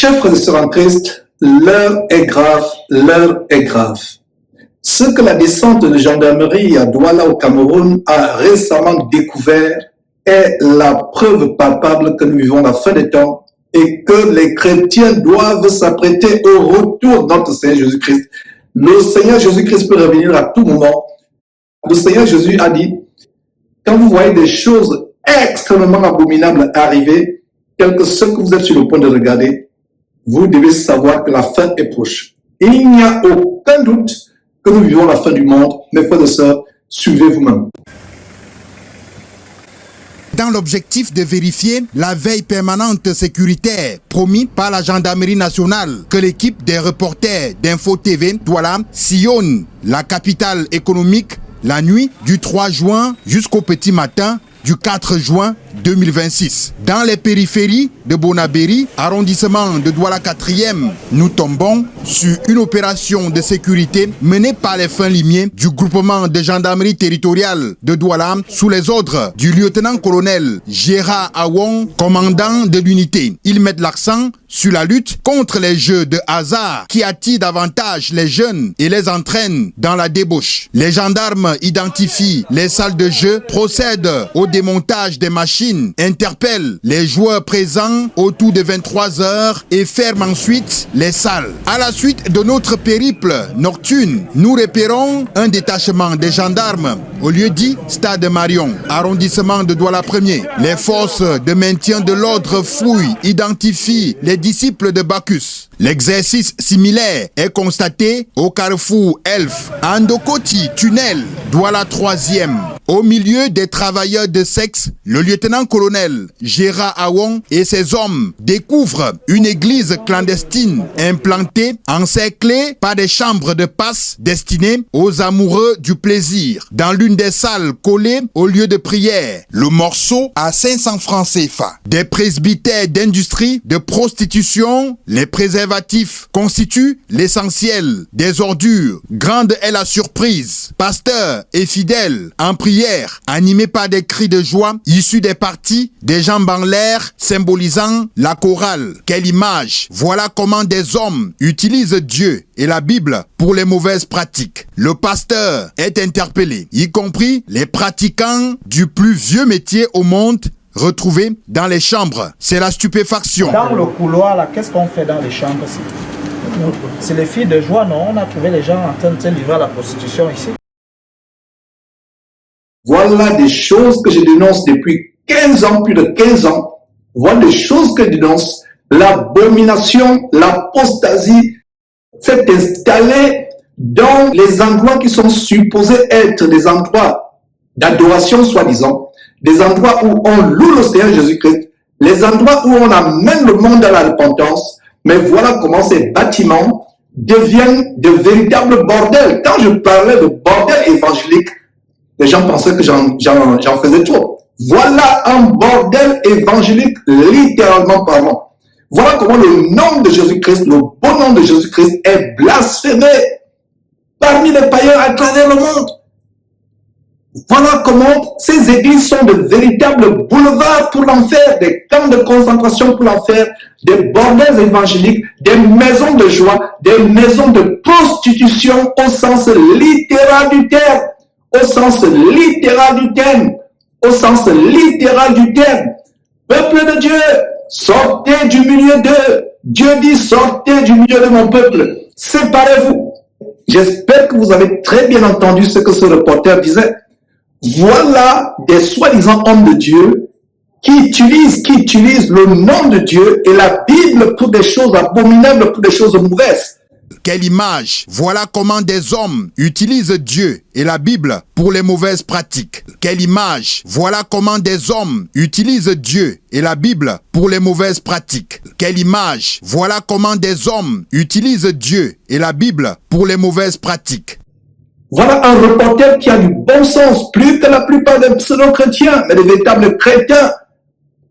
Chers frères et sœurs en Christ, l'heure est grave, l'heure est grave. Ce que la descente de gendarmerie à Douala au Cameroun a récemment découvert est la preuve palpable que nous vivons la fin des temps et que les chrétiens doivent s'apprêter au retour de notre Seigneur Jésus-Christ. Le Seigneur Jésus-Christ peut revenir à tout moment. Le Seigneur Jésus a dit, quand vous voyez des choses extrêmement abominables arriver, tel que ce que vous êtes sur le point de regarder, vous devez savoir que la fin est proche. Il n'y a aucun doute que nous vivons la fin du monde. Mes frères et sœurs, suivez vous-même. Dans l'objectif de vérifier la veille permanente sécuritaire promis par la gendarmerie nationale que l'équipe des reporters d'Info TV Douala sillonne la capitale économique la nuit du 3 juin jusqu'au petit matin du 4 juin 2026. Dans les périphéries de Bonabéry, arrondissement de Douala 4e, nous tombons sur une opération de sécurité menée par les fins limiers du groupement de gendarmerie territoriale de Douala sous les ordres du lieutenant-colonel Gérard Awon, commandant de l'unité. Ils mettent l'accent sur la lutte contre les jeux de hasard qui attirent davantage les jeunes et les entraînent dans la débauche. Les gendarmes identifient les salles de jeu, procèdent au démontage des machines, interpellent les joueurs présents autour de 23 heures et ferment ensuite les salles. À la suite de notre périple nocturne, nous repérons un détachement des gendarmes au lieu dit Stade Marion, arrondissement de Douala 1er. Les forces de maintien de l'ordre fouillent, identifient les disciples de Bacchus. L'exercice similaire est constaté au carrefour Elf, Andokoti, tunnel, Douala 3e. Au milieu des travailleurs de sexe, le lieutenant-colonel Gérard Awon et ses hommes découvrent une église clandestine implantée, encerclée par des chambres de passe destinées aux amoureux du plaisir. Dans l'une des salles collées au lieu de prière, le morceau à 500 francs CFA. Des presbytères d'industrie de prostitution, les préservatifs constituent l'essentiel des ordures. Grande est la surprise. Pasteurs et fidèles en prière, animés par des cris de joie issus des parties, des jambes en l'air symbolisant la chorale. Quelle image! Voilà comment des hommes utilisent Dieu et la Bible pour les mauvaises pratiques. Le pasteur est interpellé, y compris les pratiquants du plus vieux métier au monde retrouvés dans les chambres. C'est la stupéfaction. Dans le couloir, là, qu'est-ce qu'on fait dans les chambres? C'est les filles de joie, non? On a trouvé les gens en train de se livrer à la prostitution ici. Voilà des choses que je dénonce depuis 15 ans, plus de 15 ans. Voilà des choses que je dénonce. L'abomination, l'apostasie s'est installée dans les endroits qui sont supposés être des endroits d'adoration, soi-disant, des endroits où on loue le Seigneur Jésus-Christ, les endroits où on amène le monde à la repentance. Mais voilà comment ces bâtiments deviennent de véritables bordels. Quand je parlais de bordel évangélique, les gens pensaient que j'en faisais trop. Voilà un bordel évangélique, littéralement parlant. Voilà comment le nom de Jésus-Christ, le beau nom de Jésus-Christ est blasphémé parmi les païens à travers le monde. Voilà comment ces églises sont de véritables boulevards pour l'enfer, des camps de concentration pour l'enfer, des bordels évangéliques, des maisons de joie, des maisons de prostitution au sens littéral du terme. Au sens littéral du terme. Au sens littéral du terme. Peuple de Dieu, sortez du milieu d'eux. Dieu dit, sortez du milieu de mon peuple. Séparez-vous. J'espère que vous avez très bien entendu ce que ce reporter disait. Voilà des soi-disant hommes de Dieu qui utilisent le nom de Dieu et la Bible pour des choses abominables, pour des choses mauvaises. Quelle image! Voilà comment des hommes utilisent Dieu et la Bible pour les mauvaises pratiques. Quelle image! Voilà comment des hommes utilisent Dieu et la Bible pour les mauvaises pratiques. Quelle image! Voilà comment des hommes utilisent Dieu et la Bible pour les mauvaises pratiques. Voilà un reporter qui a du bon sens, plus que la plupart des pseudo-chrétiens, mais des véritables chrétiens.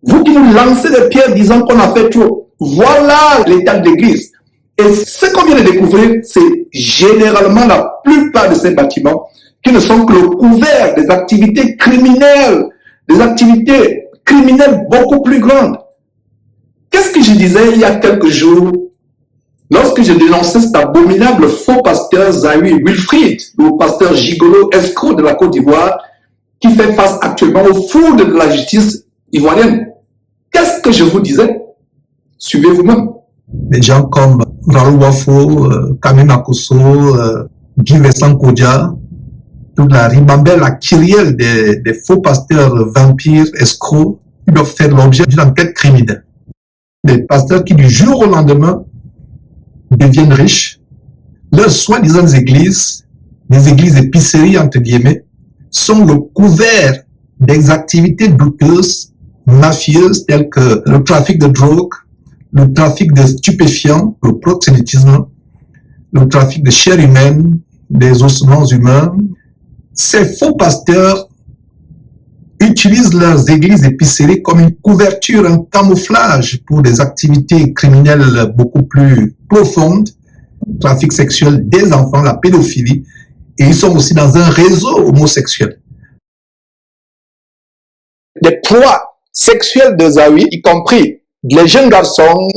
Vous qui nous lancez des pierres disant qu'on a fait trop. Voilà l'état de l'église. Et ce qu'on vient de découvrir, c'est généralement la plupart de ces bâtiments qui ne sont que le couvert des activités criminelles beaucoup plus grandes. Qu'est-ce que je disais il y a quelques jours lorsque je dénonçais cet abominable faux pasteur Zahir Wilfried, le pasteur gigolo escroc de la Côte d'Ivoire, qui fait face actuellement au foudre de la justice ivoirienne? Qu'est-ce que je vous disais? Suivez vous-même. Des gens comme Raoul Wafo, Camille Makosso, Guy Vincent Kodia, toute la ribambelle, la kyrielle des faux pasteurs vampires, escrocs, qui doivent faire l'objet d'une enquête criminelle. Des pasteurs qui, du jour au lendemain, deviennent riches. Leurs soi-disant églises, des églises épiceries, entre guillemets, sont le couvert des activités douteuses, mafieuses, telles que le trafic de drogue, le trafic de stupéfiants, le proxénétisme, le trafic de chair humaine, des ossements humains. Ces faux pasteurs utilisent leurs églises épiceries comme une couverture, un camouflage pour des activités criminelles beaucoup plus profondes, le trafic sexuel des enfants, la pédophilie, et ils sont aussi dans un réseau homosexuel. Des proies sexuelles de Zawi, y compris les jeunes garçons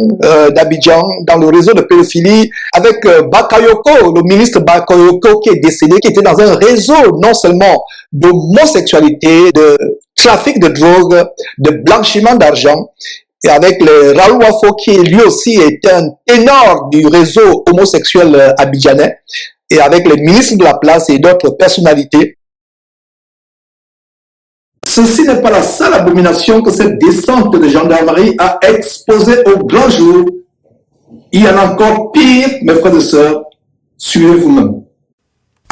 d'Abidjan dans le réseau de pédophilie avec Bakayoko, le ministre Bakayoko qui est décédé, qui était dans un réseau non seulement d'homosexualité, de trafic de drogue, de blanchiment d'argent, et avec le Raoul Wafo qui lui aussi est un ténor du réseau homosexuel abidjanais, et avec les ministres de la place et d'autres personnalités. Ceci n'est pas la seule abomination que cette descente de gendarmerie a exposée au grand jour. Il y en a encore pire, mes frères et sœurs. Suivez vous-même.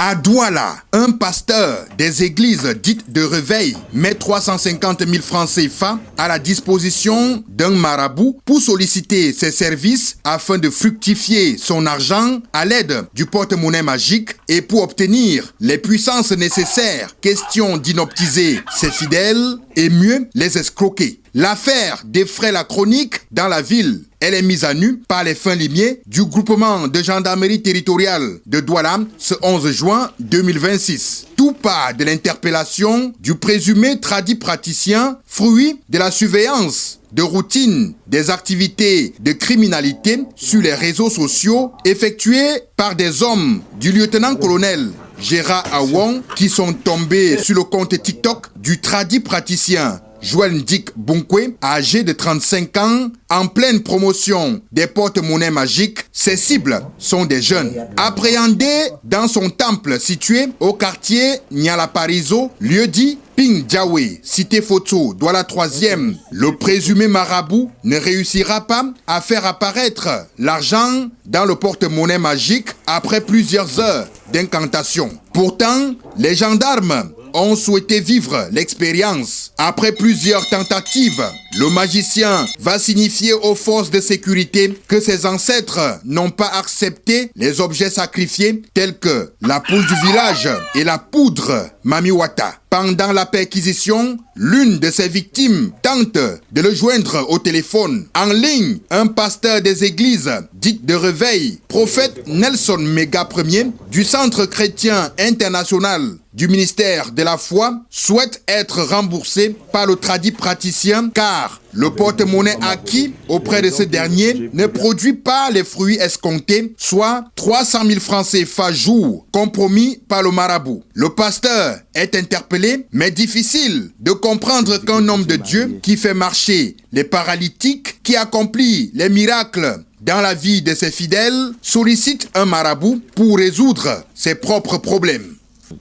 À Douala, un pasteur des églises dites de réveil met 350 000 francs CFA à la disposition d'un marabout pour solliciter ses services afin de fructifier son argent à l'aide du porte-monnaie magique et pour obtenir les puissances nécessaires. Question d'inoptiser ses fidèles et mieux les escroquer. L'affaire défraie la chronique dans la ville. Elle est mise à nu par les fins limiers du groupement de gendarmerie territoriale de Douala ce 11 juin 2026. Tout part de l'interpellation du présumé tradit praticien, fruit de la surveillance de routine des activités de criminalité sur les réseaux sociaux effectuées par des hommes du lieutenant-colonel Gérard Awon qui sont tombés sur le compte TikTok du tradit praticien Joël Ndik Bunkwe, âgé de 35 ans, en pleine promotion des porte-monnaies magiques. Ses cibles sont des jeunes. Appréhendé dans son temple situé au quartier Nyalaparizo, lieu dit Ping Djawe, cité photo, Douala 3e, le présumé marabout ne réussira pas à faire apparaître l'argent dans le porte-monnaie magique après plusieurs heures d'incantation. Pourtant, les gendarmes ont souhaité vivre l'expérience. Après plusieurs tentatives, le magicien va signifier aux forces de sécurité que ses ancêtres n'ont pas accepté les objets sacrifiés tels que la poule du village et la poudre Mamiwata. Pendant la perquisition, l'une de ses victimes tente de le joindre au téléphone. En ligne, un pasteur des églises dites de réveil, prophète Nelson Méga Ier du Centre chrétien international du ministère de la foi, souhaite être remboursé par le tradit praticien car le porte-monnaie acquis auprès de ce dernier ne produit pas les fruits escomptés, soit 300 000 francs CFA jour, compromis par le marabout. Le pasteur est interpellé, mais difficile de comprendre qu'un homme de Dieu qui fait marcher les paralytiques, qui accomplit les miracles dans la vie de ses fidèles, sollicite un marabout pour résoudre ses propres problèmes.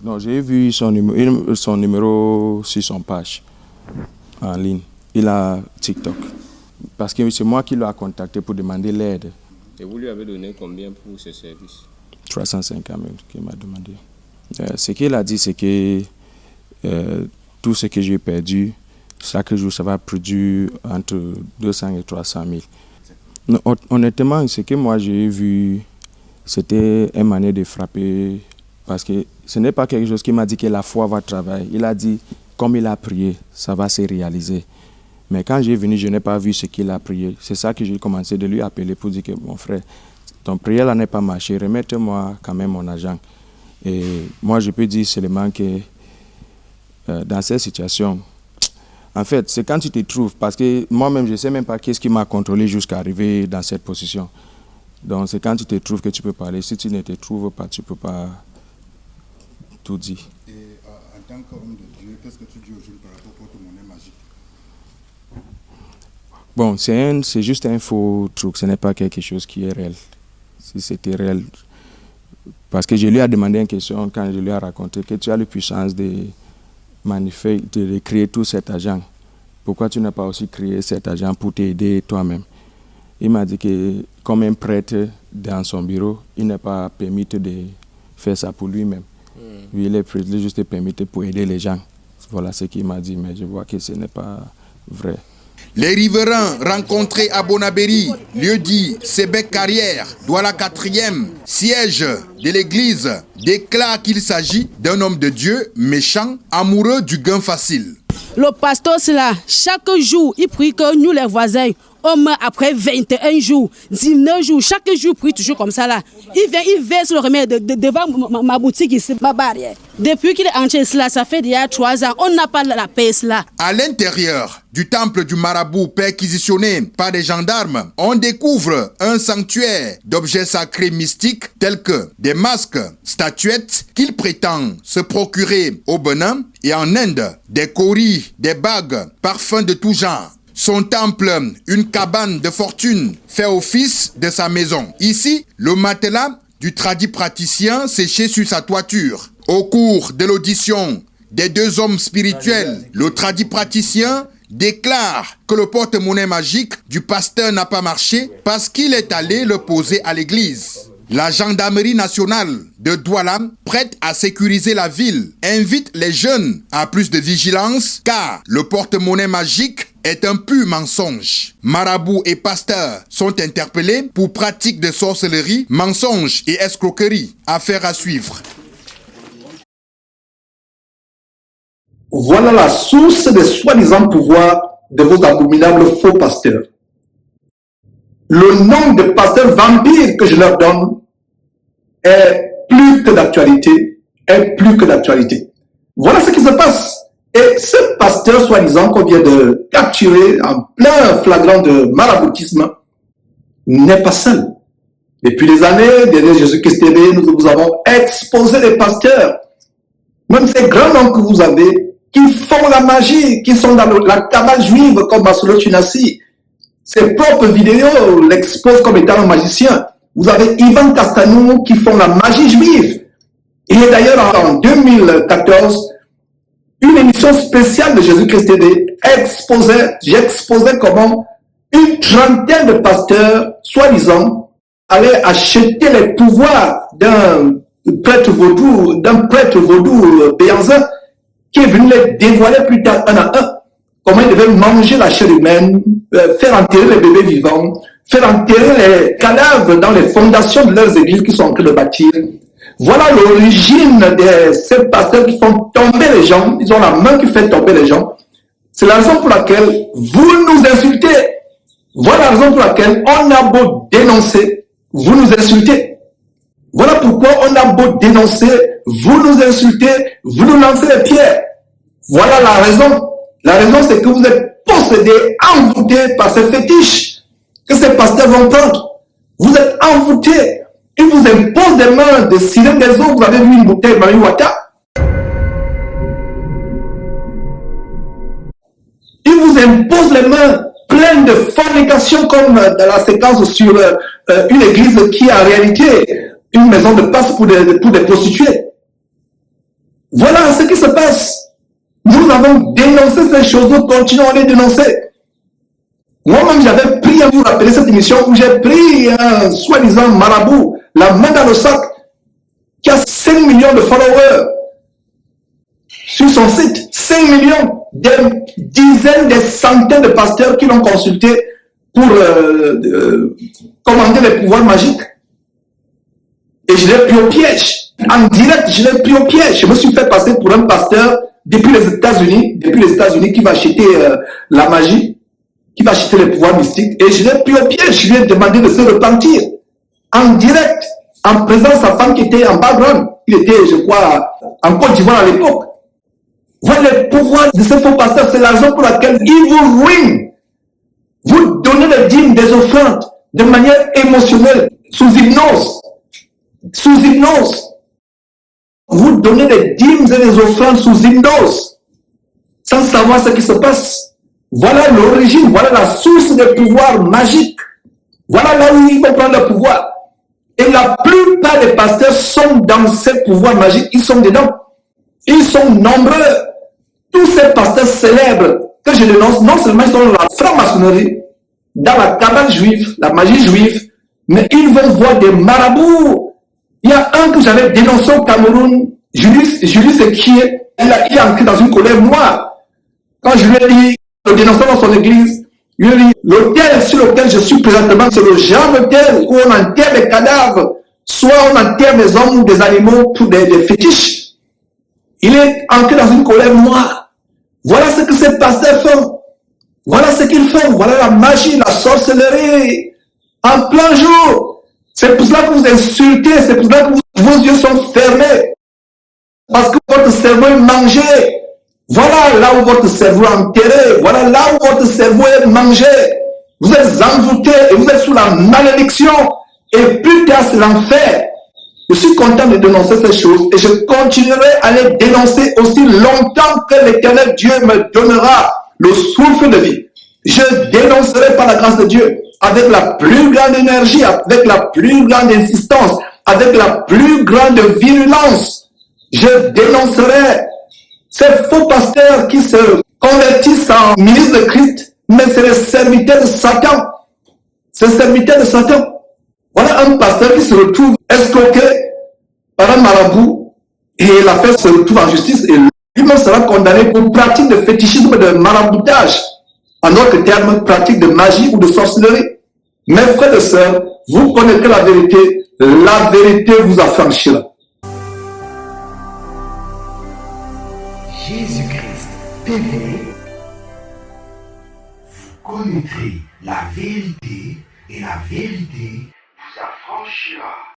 Non, j'ai vu son numéro sur son page en ligne. Il a TikTok. Parce que c'est moi qui l'ai contacté pour demander l'aide. Et vous lui avez donné combien pour ce service? 350 000 qu'il m'a demandé. Ce qu'il a dit, c'est que tout ce que j'ai perdu, chaque jour, ça va produire entre 200 et 300 000. Non, honnêtement, ce que moi j'ai vu, c'était une manière de frapper. Parce que ce n'est pas quelque chose qui m'a dit que la foi va travailler. Il a dit, comme il a prié, ça va se réaliser. Mais quand j'ai venu, je n'ai pas vu ce qu'il a prié. C'est ça que j'ai commencé de lui appeler pour dire que, mon frère, ton prière là n'a pas marché, remettez-moi quand même mon argent. Et moi, je peux dire seulement que dans cette situation, En fait, c'est quand tu te trouves, parce que moi-même, je ne sais même pas qu'est-ce qui m'a contrôlé jusqu'à arriver dans cette position. Donc, c'est quand tu te trouves que tu peux parler. Si tu ne te trouves pas, tu ne peux pas tout dire. Et en tant qu'homme de Dieu, qu'est-ce que tu dis aux jeunes par rapport au porte-monnaie magique? Bon, c'est juste un faux truc, ce n'est pas quelque chose qui est réel. Si c'était réel, parce que je lui ai demandé une question quand je lui ai raconté que tu as la puissance de créer tout cet argent. Pourquoi tu n'as pas aussi créé cet argent pour t'aider toi-même? Il m'a dit que comme un prêtre dans son bureau, il n'est pas permis de faire ça pour lui-même. Lui, il est juste permis pour aider les gens. Voilà ce qu'il m'a dit, mais je vois que ce n'est pas vrai. Les riverains rencontrés à Bonabéry, lieu dit Sébec Carrière, Douala 4e, siège de l'église, déclarent qu'il s'agit d'un homme de Dieu méchant, amoureux du gain facile. Le pasteur, c'est là, chaque jour, il prie que nous, les voisins, on meurt après 21 jours, 19 jours, chaque jour, il prie toujours comme ça là. Il verse le remède devant ma boutique ici, ma barrière. Depuis qu'il est entré cela, ça fait déjà 3 ans, on n'a pas la paix là. À l'intérieur du temple du marabout perquisitionné par des gendarmes, on découvre un sanctuaire d'objets sacrés mystiques tels que des masques, statuettes qu'il prétend se procurer au Bénin et en Inde, des kauris, des bagues, parfums de tout genre. Son temple, une cabane de fortune, fait office de sa maison. Ici, le matelas du tradit praticien séché sur sa toiture. Au cours de l'audition des 2 hommes spirituels, le tradit praticien déclare que le porte-monnaie magique du pasteur n'a pas marché parce qu'il est allé le poser à l'église. La gendarmerie nationale de Douala, prête à sécuriser la ville, invite les jeunes à plus de vigilance car le porte-monnaie magique est un pur mensonge. Marabouts et pasteurs sont interpellés pour pratique de sorcellerie, mensonges et escroquerie. Affaire à suivre. Voilà la source des soi-disant pouvoirs de vos abominables faux pasteurs. Le nom de pasteur vampire que je leur donne est plus que d'actualité, Voilà ce qui se passe. Et ce pasteur soi-disant qu'on vient de capturer en plein flagrant de maraboutisme n'est pas seul. Depuis des années, derrière Jésus-Christ TV, nous vous avons exposé les pasteurs, même ces grands noms que vous avez, qui font la magie, qui sont dans la cabale juive comme Masolo Tunassi. Ses propres vidéos l'exposent comme étant un magicien. Vous avez Ivan Castanou qui font la magie juive. Et d'ailleurs, en 2014, une émission spéciale de Jésus-Christ TV j'exposais comment une trentaine de pasteurs, soi-disant, allaient acheter les pouvoirs d'un prêtre vaudou béanzin qui est venu les dévoiler plus tard un à un. Comment ils devaient manger la chair humaine, faire enterrer les bébés vivants, faire enterrer les cadavres dans les fondations de leurs églises qui sont en train de bâtir. Voilà l'origine de ces pasteurs qui font tomber les gens. Ils ont la main qui fait tomber les gens. C'est la raison pour laquelle vous nous insultez. Voilà la raison pour laquelle on a beau dénoncer, vous nous insultez. Voilà pourquoi on a beau dénoncer, vous nous insultez, vous nous lancez les pierres. Voilà la raison. La raison, c'est que vous êtes possédés, envoûtés par ces fétiches que ces pasteurs vont prendre. Vous êtes envoûtés. Ils vous imposent des mains de sirène des eaux. Vous avez vu une bouteille Mami Wata. Ils vous imposent les mains pleines de fornication comme dans la séquence sur une église qui est en réalité une maison de passe pour des prostituées. Voilà ce qui se passe. Nous avons dénoncé ces choses, nous continuons à les dénoncer. Moi-même, j'avais pris, vous rappelez cette émission où j'ai pris un soi-disant marabout, la main dans le sac, qui a 5 millions de followers sur son site. 5 millions, des dizaines, des centaines de pasteurs qui l'ont consulté pour commander les pouvoirs magiques. Et je l'ai pris au piège. En direct, je l'ai pris au piège. Je me suis fait passer pour un pasteur depuis les États-Unis qui va acheter la magie, qui va acheter les pouvoirs mystiques. Et je l'ai pris au piège. Je lui ai demandé de se repentir. En direct, en présence de sa femme qui était en background. Il était, je crois, en Côte d'Ivoire à l'époque. Voilà le pouvoir de ces faux pasteurs. C'est la raison pour laquelle ils vous ruinent. Vous donnez des dîmes, des offrandes de manière émotionnelle, sous hypnose. Sous hypnose. Vous donnez des dîmes et des offrandes sous hypnose, sans savoir ce qui se passe. Voilà l'origine, voilà la source des pouvoirs magiques. Voilà là où ils vont prendre le pouvoir. Et la plupart des pasteurs sont dans ces pouvoirs magiques, ils sont dedans. Ils sont nombreux. Tous ces pasteurs célèbres que je dénonce, non seulement ils sont dans la franc-maçonnerie, dans la cabale juive, la magie juive, mais ils vont voir des marabouts. Il y a un que j'avais dénoncé au Cameroun, Julius Ekié, il est entré dans une colère noire. Quand je lui ai dit, le dénonçant dans son église, je lui ai dit, l'hôtel sur lequel je suis présentement, c'est le genre d'hôtel où on enterre des cadavres, soit on enterre des hommes ou des animaux pour des fétiches. Il est entré dans une colère noire. Voilà ce que ces pasteurs font. Voilà ce qu'ils font. Voilà la magie, la sorcellerie, en plein jour. C'est pour cela que vous insultez, c'est pour cela que vos yeux sont fermés. Parce que votre cerveau est mangé. Voilà là où votre cerveau est enterré. Voilà là où votre cerveau est mangé. Vous êtes envoûté et vous êtes sous la malédiction. Et plus tard, c'est l'enfer. Je suis content de dénoncer ces choses et je continuerai à les dénoncer aussi longtemps que l'Éternel Dieu me donnera le souffle de vie. Je dénoncerai par la grâce de Dieu avec la plus grande énergie, avec la plus grande insistance, avec la plus grande virulence. Je dénoncerai ces faux pasteurs qui se convertissent en ministres de Christ, mais c'est les serviteurs de Satan. C'est les serviteurs de Satan. Voilà un pasteur qui se retrouve escroqué par un marabout et l'affaire se retrouve en justice et lui-même sera condamné pour pratique de fétichisme, de maraboutage. En d'autres termes, pratique de magie ou de sorcellerie. Mes frères et sœurs, vous connaissez la vérité vous affranchira. Jésus-Christ TV, vous connaîtrez la vérité et la vérité vous affranchira.